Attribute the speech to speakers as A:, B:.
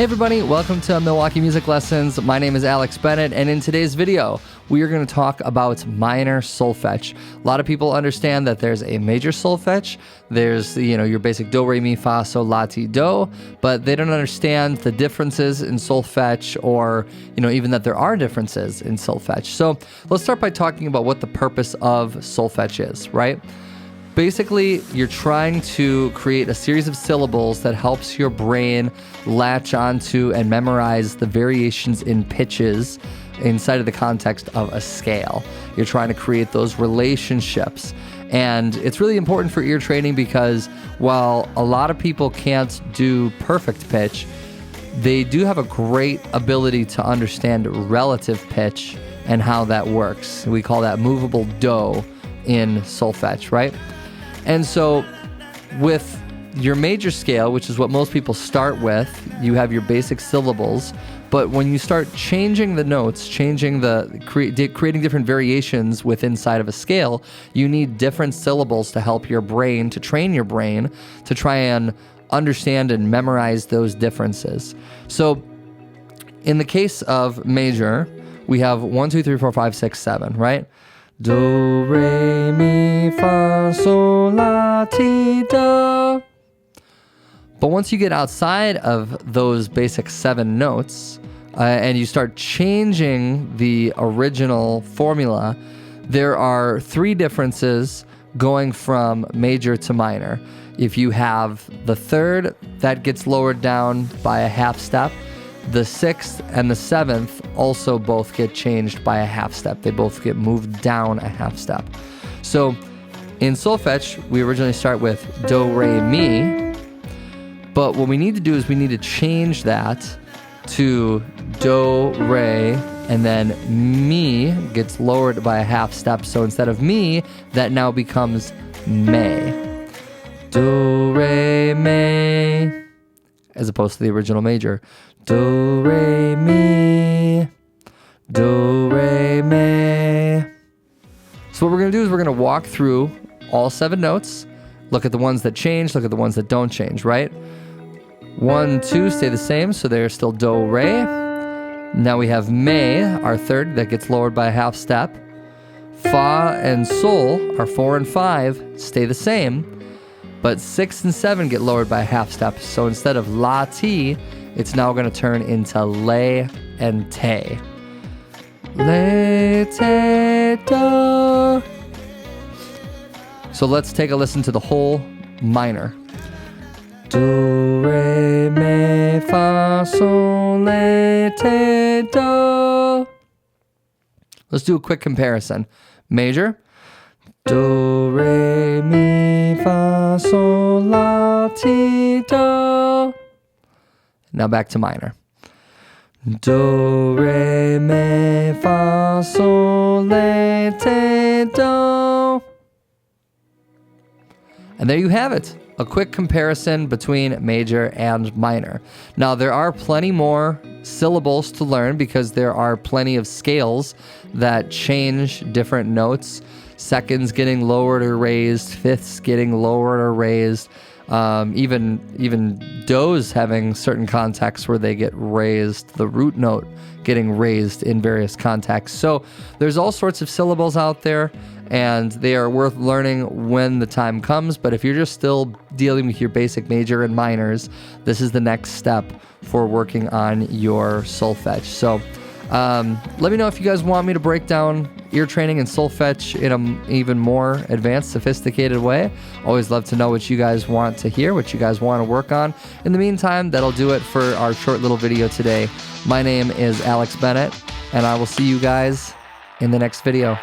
A: Hey everybody, welcome to Milwaukee Music Lessons. My name is Alex Bennett, and in today's video, we are going to talk about minor solfege. A lot of people understand that there's a major solfege, there's, your basic do, re, mi, fa, sol, la, ti, do, but they don't understand the differences in solfege or, even that there are differences in solfege. So let's start by talking about what the purpose of solfege is, right? Basically, you're trying to create a series of syllables that helps your brain latch onto and memorize the variations in pitches inside of the context of a scale. You're trying to create those relationships. And it's really important for ear training because while a lot of people can't do perfect pitch, they do have a great ability to understand relative pitch and how that works. We call that movable do in solfege, right? And so with your major scale, which is what most people start with, you have your basic syllables, but when you start changing the notes, creating different variations within inside of a scale, you need different syllables to help your brain, to train your brain to try and understand and memorize those differences. So in the case of major, we have 1, 2, 3, 4, 5, 6, 7, right? Do, re, mi, fa, sol, la, ti, do. But once you get outside of those basic 7 notes and you start changing the original formula, there are 3 differences going from major to minor. If you have the 3rd, that gets lowered down by a half step. The 6th and the 7th also both get changed by a half step. They both get moved down a half step. So in solfege, we originally start with do, re, mi, but what we need to do is we need to change that to do, re, and then mi gets lowered by a half step. So instead of mi, that now becomes me. Do, re, mi, as opposed to the original major. Do, re, mi, do, re, mi. So what we're going to do is we're going to walk through all 7 notes, look at the ones that change, look at the ones that don't change, right? 1, 2 stay the same, so they're still do, re. Now we have me, our 3rd, that gets lowered by a half step. Fa and sol, our 4 and 5, stay the same, but 6 and 7 get lowered by a half step. So instead of la, ti, it's now going to turn into le and te. Le, te, do. So let's take a listen to the whole minor. Do, re, mi, fa, sol, la, ti, do. Let's do a quick comparison. Major. Do, re, mi, fa, sol, la, ti, do. Now back to minor. Do, re, mi, fa, sol, la, ti, do. And there you have it. A quick comparison between major and minor. Now, there are plenty more syllables to learn because there are plenty of scales that change different notes. Seconds getting lowered or raised, fifths getting lowered or raised. Even do's having certain contexts where they get raised, the root note getting raised in various contexts. So there's all sorts of syllables out there, and they are worth learning when the time comes. But if you're just still dealing with your basic major and minors, this is the next step for working on your solfege. So let me know if you guys want me to break down ear training and solfege in an even more advanced, sophisticated way. Always love to know what you guys want to hear, what you guys want to work on. In the meantime, that'll do it for our short little video today. My name is Alex Bennett, and I will see you guys in the next video.